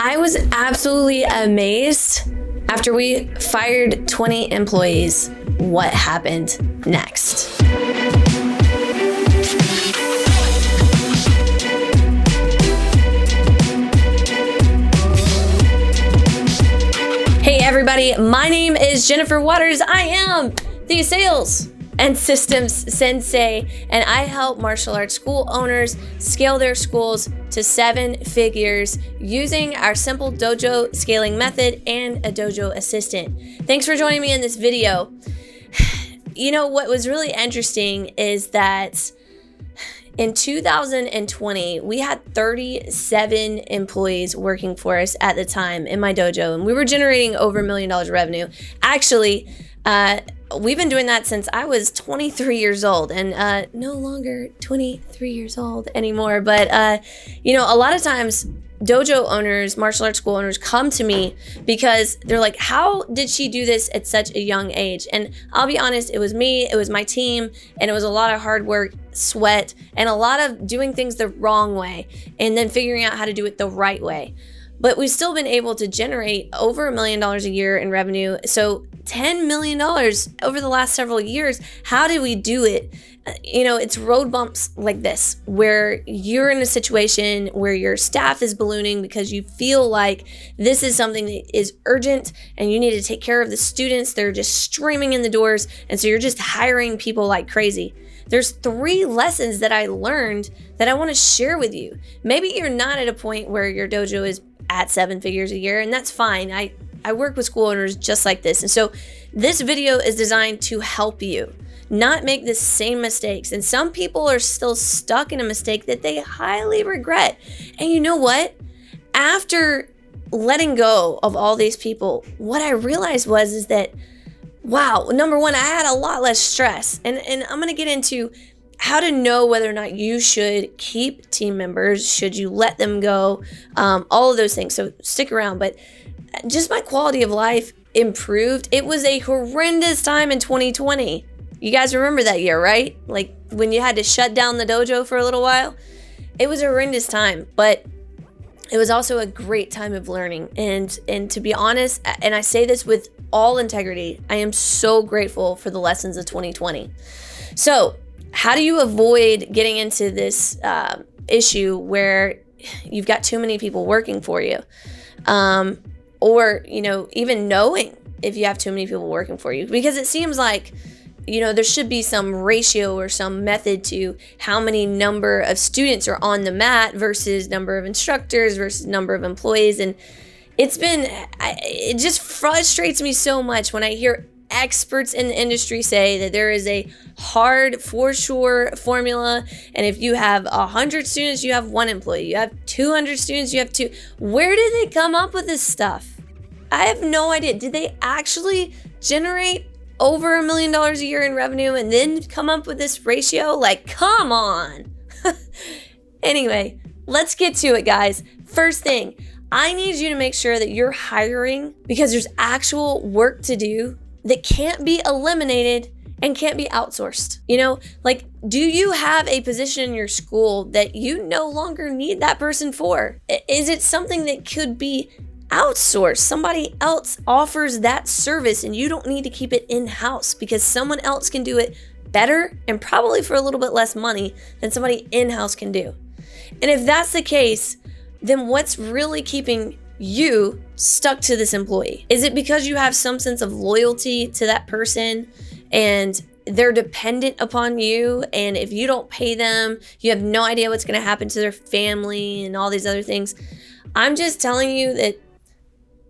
I was absolutely amazed after we fired 20 employees. What happened next? Hey everybody, my name is Jennifer Waters. I am the sales and systems sensei, and I help martial arts school owners scale their schools to 7 figures using our simple dojo scaling method and a dojo assistant. Thanks for joining me in this video. You know, what was really interesting is that in 2020, we had 37 employees working for us at the time in my dojo, and we were generating over $1 million revenue. Actually, we've been doing that since I was 23 years old, and no longer 23 years old anymore. But, you know, a lot of times dojo owners, martial arts school owners come to me because they're like, how did she do this at such a young age? And I'll be honest, it was me, it was my team, and it was a lot of hard work, sweat, and a lot of doing things the wrong way and then figuring out how to do it the right way. But we've still been able to generate over $1 million a year in revenue. So $10 million over the last several years. How did we do it? You know, it's road bumps like this, where you're in a situation where your staff is ballooning because you feel like this is something that is urgent and you need to take care of the students. They're just streaming in the doors. And so you're just hiring people like crazy. There's 3 lessons that I learned that I want to share with you. Maybe you're not at a point where your dojo is at 7 figures a year, and that's fine. I work with school owners just like this. And so this video is designed to help you not make the same mistakes. And some people are still stuck in a mistake that they highly regret. And you know what? After letting go of all these people, what I realized is that, wow, number one, I had a lot less stress. And I'm going to get into how to know whether or not you should keep team members, should you let them go, all of those things. So stick around. But just my quality of life improved. It was a horrendous time in 2020. You guys remember that year, right? Like when you had to shut down the dojo for a little while. It was a horrendous time, but it was also a great time of learning. And to be honest, and I say this with all integrity, I am so grateful for the lessons of 2020. So how do you avoid getting into this issue where you've got too many people working for you? Or, you know, even knowing if you have too many people working for you, because it seems like, you know, there should be some ratio or some method to how many number of students are on the mat versus number of instructors versus number of employees. And it just frustrates me so much when I hear experts in the industry say that there is a hard for sure formula, and if you have 100 students, you have 1 employee. You have 200 students, you have 2. Where did they come up with this stuff? I have no idea. Did they actually generate over $1 million a year in revenue and then come up with this ratio? Like, come on. Anyway, let's get to it, guys. First thing, I need you to make sure that you're hiring because there's actual work to do that can't be eliminated and can't be outsourced. You know, like, do you have a position in your school that you no longer need that person for? Is it something that could be outsourced? Somebody else offers that service and you don't need to keep it in-house because someone else can do it better and probably for a little bit less money than somebody in-house can do. And if that's the case, then what's really keeping you stuck to this employee? Is it because you have some sense of loyalty to that person and they're dependent upon you, and if you don't pay them, you have no idea what's going to happen to their family and all these other things? I'm just telling you that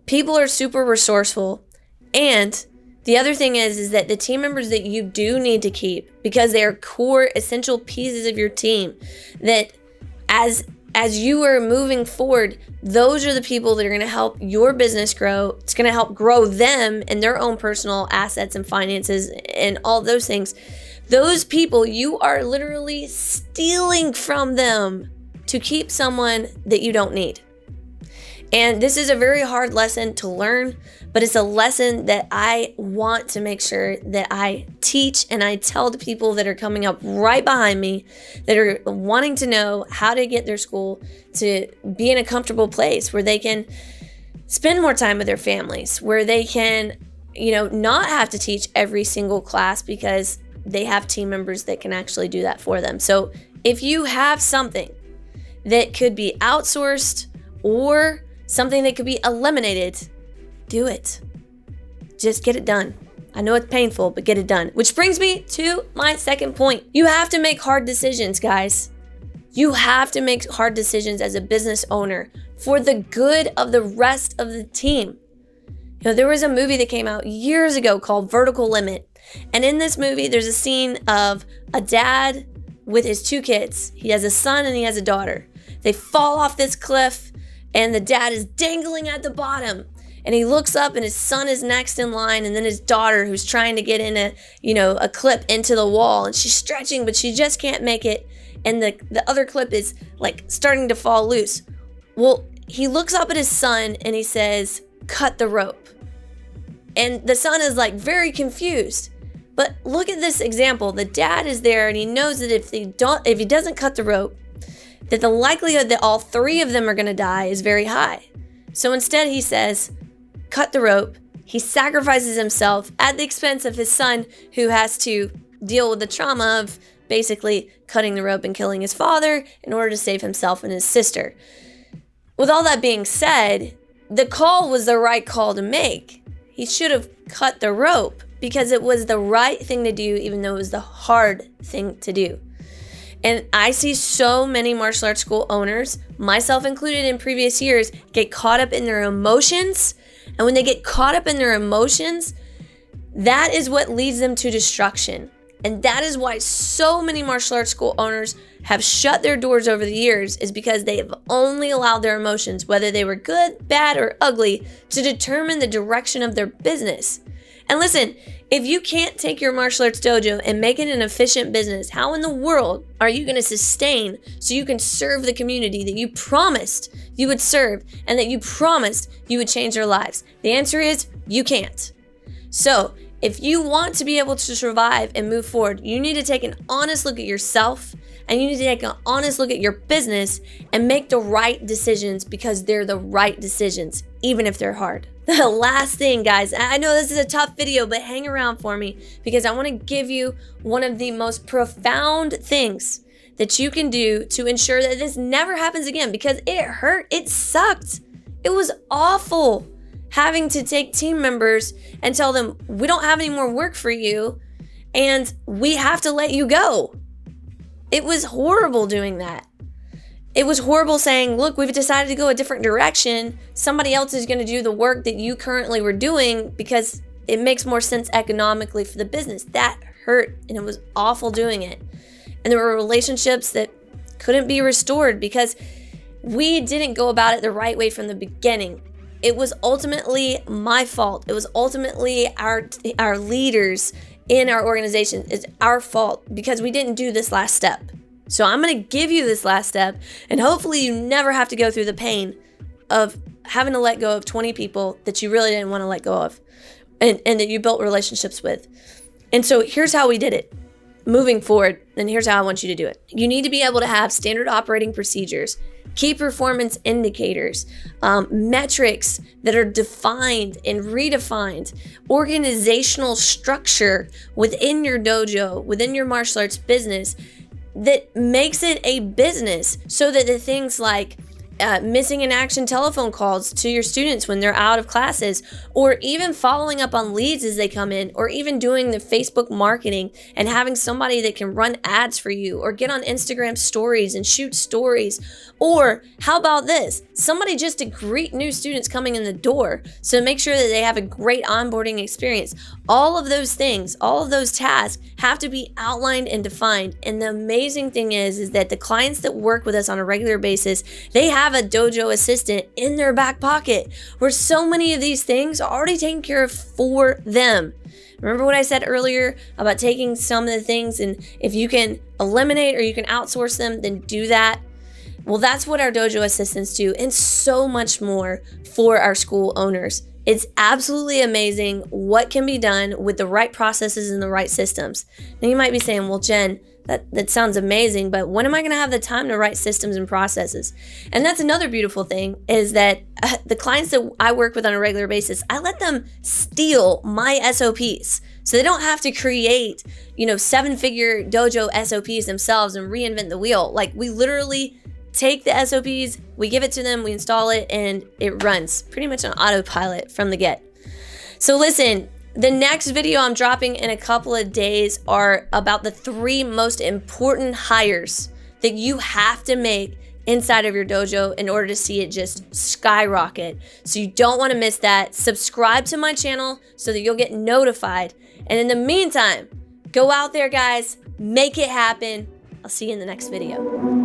people are super resourceful. And the other thing is that the team members that you do need to keep, because they are core essential pieces of your team, that as you are moving forward, those are the people that are going to help your business grow. It's going to help grow them and their own personal assets and finances and all those things. Those people, you are literally stealing from them to keep someone that you don't need. And this is a very hard lesson to learn, but it's a lesson that I want to make sure that I teach and I tell the people that are coming up right behind me that are wanting to know how to get their school to be in a comfortable place where they can spend more time with their families, where they can, not have to teach every single class because they have team members that can actually do that for them. So if you have something that could be outsourced or something that could be eliminated, do it. Just get it done. I know it's painful, but get it done. Which brings me to my second point. You have to make hard decisions, guys. You have to make hard decisions as a business owner for the good of the rest of the team. There was a movie that came out years ago called Vertical Limit. And in this movie, there's a scene of a dad with his two kids. He has a son and he has a daughter. They fall off this cliff and the dad is dangling at the bottom. And he looks up and his son is next in line, and then his daughter who's trying to get in a clip into the wall, and she's stretching, but she just can't make it. And the other clip is like starting to fall loose. Well, he looks up at his son and he says, "Cut the rope." And the son is like very confused. But look at this example. The dad is there and he knows that if he doesn't cut the rope, that the likelihood that all three of them are going to die is very high. So instead he says, cut the rope. He sacrifices himself at the expense of his son, who has to deal with the trauma of basically cutting the rope and killing his father in order to save himself and his sister. With all that being said, the call was the right call to make. He should have cut the rope because it was the right thing to do, even though it was the hard thing to do. And I see so many martial arts school owners, myself included in previous years, get caught up in their emotions. And when they get caught up in their emotions, that is what leads them to destruction. And that is why so many martial arts school owners have shut their doors over the years, is because they have only allowed their emotions, whether they were good, bad, or ugly, to determine the direction of their business. And listen, if you can't take your martial arts dojo and make it an efficient business, how in the world are you going to sustain so you can serve the community that you promised you would serve and that you promised you would change their lives? The answer is you can't. So if you want to be able to survive and move forward, you need to take an honest look at yourself, and you need to take an honest look at your business and make the right decisions, because they're the right decisions, even if they're hard. The last thing, guys, I know this is a tough video, but hang around for me, because I want to give you one of the most profound things that you can do to ensure that this never happens again, because it hurt. It sucked. It was awful having to take team members and tell them, we don't have any more work for you and we have to let you go. It was horrible doing that. It was horrible saying, look, we've decided to go a different direction. Somebody else is going to do the work that you currently were doing because it makes more sense economically for the business. That hurt, and it was awful doing it. And there were relationships that couldn't be restored because we didn't go about it the right way from the beginning. It was ultimately my fault. It was ultimately our leaders in our organization. It's our fault because we didn't do this last step. So I'm going to give you this last step, and hopefully you never have to go through the pain of having to let go of 20 people that you really didn't want to let go of and that you built relationships with. And so here's how we did it. Moving forward, and here's how I want you to do it. You need to be able to have standard operating procedures, key performance indicators, metrics that are defined and redefined, organizational structure within your dojo, within your martial arts business that makes it a business, so that the things like missing in action telephone calls to your students when they're out of classes, or even following up on leads as they come in, or even doing the Facebook marketing and having somebody that can run ads for you, or get on Instagram stories and shoot stories. Or how about this? Somebody just to greet new students coming in the door, so make sure that they have a great onboarding experience. All of those things, all of those tasks have to be outlined and defined. And the amazing thing is that the clients that work with us on a regular basis, they have a dojo assistant in their back pocket where so many of these things are already taken care of for them. Remember what I said earlier about taking some of the things, and if you can eliminate or you can outsource them, then do that. Well, that's what our dojo assistants do, and so much more for our school owners. It's absolutely amazing what can be done with the right processes and the right systems. Now you might be saying, well, Jen, that sounds amazing, but when am I going to have the time to write systems and processes? And that's another beautiful thing, is that the clients that I work with on a regular basis, I let them steal my SOPs. So they don't have to create, 7-figure dojo SOPs themselves and reinvent the wheel. Like, we literally take the SOPs, we give it to them, we install it, and it runs pretty much on autopilot from the get. So listen, the next video I'm dropping in a couple of days are about the 3 most important hires that you have to make inside of your dojo in order to see it just skyrocket. So you don't want to miss that. Subscribe to my channel so that you'll get notified. And in the meantime, go out there, guys, make it happen. I'll see you in the next video.